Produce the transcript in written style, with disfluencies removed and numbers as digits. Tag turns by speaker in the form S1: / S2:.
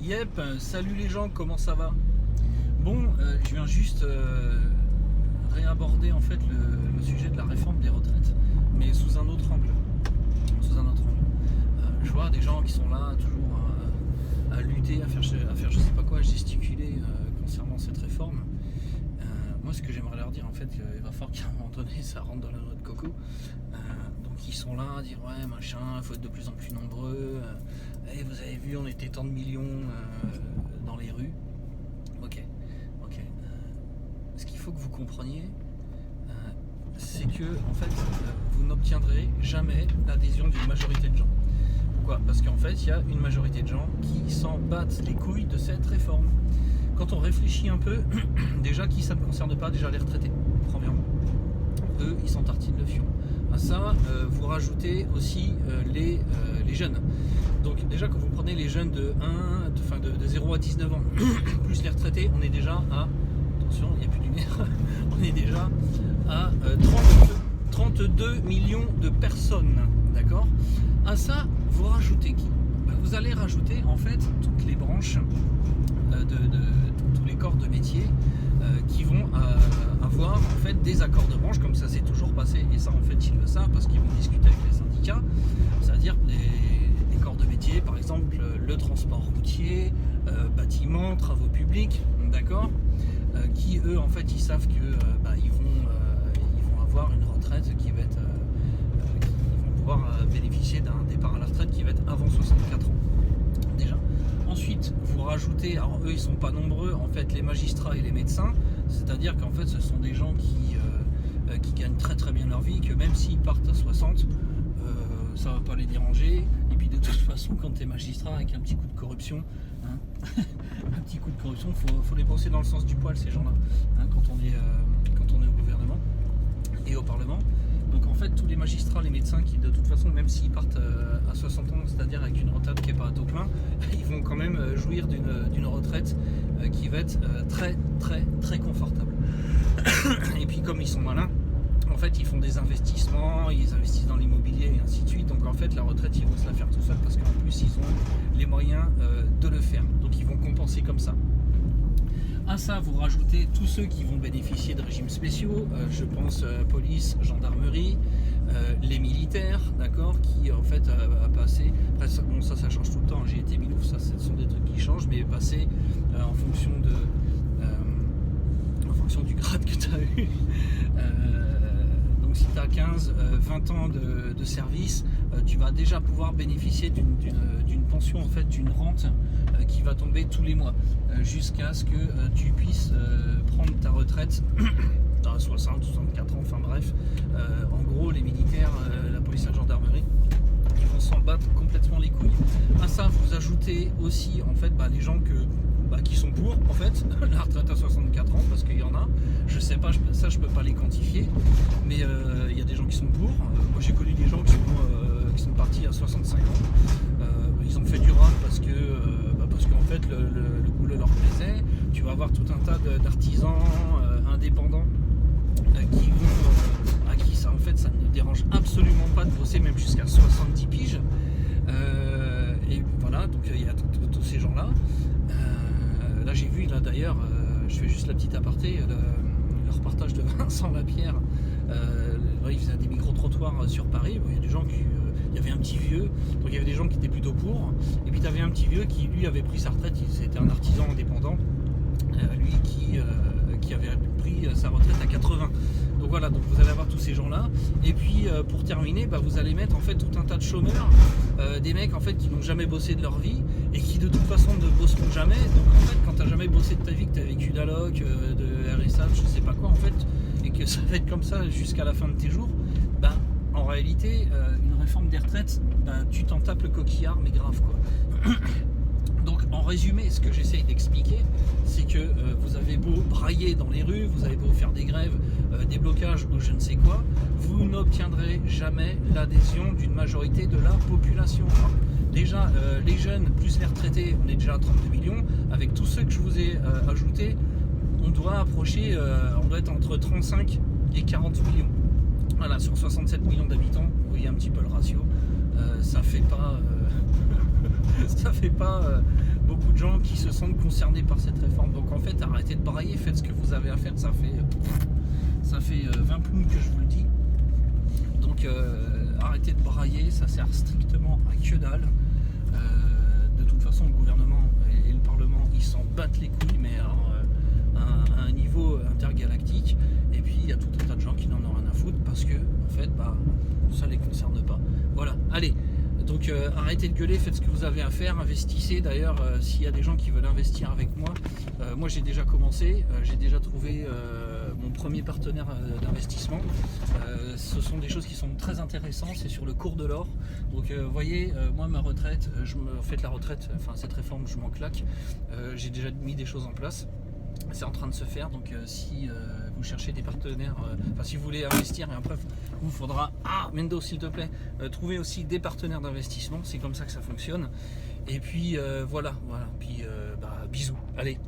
S1: Yep, salut les gens, comment ça va? Bon, je viens juste réaborder en fait le sujet de la réforme des retraites, mais sous un autre angle. Je vois des gens qui sont là toujours à lutter, à faire je sais pas quoi, à gesticuler concernant cette réforme. Moi, ce que j'aimerais leur dire, en fait, il va falloir qu'à un moment donné, ça rentre dans la noix de coco. Donc ils sont là à dire ouais machin, il faut être de plus en plus nombreux. Vous avez vu, on était tant de millions dans les rues. Ok. Ce qu'il faut que vous compreniez, c'est que en fait, vous n'obtiendrez jamais l'adhésion d'une majorité de gens. Pourquoi? Parce qu'en fait, il y a une majorité de gens qui s'en battent les couilles de cette réforme. Quand on réfléchit un peu, déjà qui ça ne concerne pas, déjà les retraités, premièrement. Eux, ils s'en tartinent le fion. À ça, vous rajoutez aussi les jeunes. Donc déjà, quand vous prenez les jeunes de 0 à 19 ans, plus les retraités, on est déjà à... Attention, il n'y a plus de lumière. On est déjà à 32 millions de personnes. D'accord? À ça, vous rajoutez qui? Vous allez rajouter en fait toutes les branches de tous les corps de métier qui vont avoir en fait des accords de branche, comme ça s'est toujours passé, et ça en fait ils le savent parce qu'ils vont discuter avec les syndicats, c'est-à-dire des corps de métier, par exemple le transport routier, bâtiment, travaux publics, d'accord, qui eux en fait ils savent que ils vont avoir une retraite qui va être ils vont pouvoir bénéficier d'un départ à la retraite qui va être avant 64 ans déjà. Ensuite, vous rajoutez, alors eux ils sont pas nombreux, en fait les magistrats et les médecins, c'est-à-dire qu'en fait ce sont des gens qui gagnent très très bien leur vie, que même s'ils partent à 60, ça va pas les déranger. Et puis de toute façon, quand tu es magistrat avec un petit coup de corruption, un petit coup de corruption, faut les penser dans le sens du poil ces gens-là, quand on est au gouvernement et au Parlement. Donc en fait tous les magistrats, les médecins qui de toute façon même s'ils partent à 60 ans, c'est-à-dire avec une retraite qui n'est pas à taux plein, ils vont quand même jouir d'une retraite qui va être très très très confortable. Et puis comme ils sont malins, en fait ils font des investissements, ils investissent dans l'immobilier et ainsi de suite. Donc en fait la retraite ils vont se la faire tout seuls parce qu'en plus ils ont les moyens de le faire. Donc ils vont compenser comme ça. À ça, vous rajoutez tous ceux qui vont bénéficier de régimes spéciaux, je pense police, gendarmerie, les militaires, d'accord, qui en fait a passé, après bon, ça change tout le temps, j'ai été milouf, ça ce sont des trucs qui changent, mais passer en fonction du grade que tu as eu. Donc si tu as 15, 20 ans de service, tu vas déjà pouvoir bénéficier d'une pension, en fait, d'une rente qui va tomber tous les mois, jusqu'à ce que tu puisses prendre ta retraite à 60, 64 ans, enfin bref. En gros, les militaires, la police et la gendarmerie, ils vont s'en battre complètement les couilles. À ça, vous ajoutez aussi en fait les gens qui sont pour en fait la retraite à 64 ans, parce qu'il y en a, je sais pas, ça je peux pas les quantifier, mais il y a des gens qui sont pour. Moi j'ai connu des gens qui sont partis à 65 ans, ils ont fait du rap parce qu'en fait le boulot leur plaisait. Tu vas avoir tout un tas d'artisans indépendants qui vont à qui ça en fait ça ne dérange absolument pas de bosser même jusqu'à 70 piges, et voilà, donc il y a tous ces gens là. Là j'ai vu, là d'ailleurs, je fais juste la petite aparté, le reportage de Vincent Lapierre, il faisait des micro-trottoirs sur Paris. Il y a des gens il y avait un petit vieux, donc il y avait des gens qui étaient plutôt pour, et puis tu avais un petit vieux qui lui avait pris sa retraite, c'était un artisan indépendant, lui qui avait pris sa retraite à 80. Donc voilà, donc vous allez avoir tous ces gens-là. Et puis pour terminer, vous allez mettre en fait tout un tas de chômeurs, des mecs en fait qui n'ont jamais bossé de leur vie et qui de toute façon ne bosseront jamais. Donc en fait, quand tu n'as jamais bossé de ta vie, que tu as vécu d'alloc, de RSA, je sais pas quoi en fait, et que ça va être comme ça jusqu'à la fin de tes jours, en réalité, une réforme des retraites, tu t'en tapes le coquillard, mais grave quoi. Donc en résumé, ce que j'essaye d'expliquer, c'est que vous avez beau brailler dans les rues, vous avez beau faire des grèves, des blocages ou je ne sais quoi, vous n'obtiendrez jamais l'adhésion d'une majorité de la population. Déjà, les jeunes plus les retraités, on est déjà à 32 millions. Avec tous ceux que je vous ai ajoutés, on doit être entre 35 et 40 millions. Voilà, sur 67 millions d'habitants, vous voyez un petit peu le ratio, ça fait pas beaucoup de gens qui se sentent concernés par cette réforme. Donc en fait, arrêtez de brailler, faites ce que vous avez à faire. Ça fait 20 plombes que je vous le dis. Donc arrêtez de brailler, ça sert strictement à que dalle. De toute façon, le gouvernement et le Parlement, ils s'en battent les couilles, mais à un niveau intergalactique. Et puis il y a tout un tas de gens qui n'en ont rien à foutre parce que en fait, ça les concerne pas. Voilà, allez. Donc arrêtez de gueuler, faites ce que vous avez à faire, investissez. D'ailleurs, s'il y a des gens qui veulent investir avec moi, moi j'ai déjà commencé, j'ai déjà trouvé mon premier partenaire d'investissement. Ce sont des choses qui sont très intéressantes, c'est sur le cours de l'or. Donc vous voyez, moi ma retraite, en fait la retraite, enfin cette réforme je m'en claque, j'ai déjà mis des choses en place. C'est en train de se faire, donc si vous cherchez des partenaires, si vous voulez investir, et après il vous faudra, Mendo s'il te plaît, trouver aussi des partenaires d'investissement, c'est comme ça que ça fonctionne. Et puis voilà, puis bisous, allez.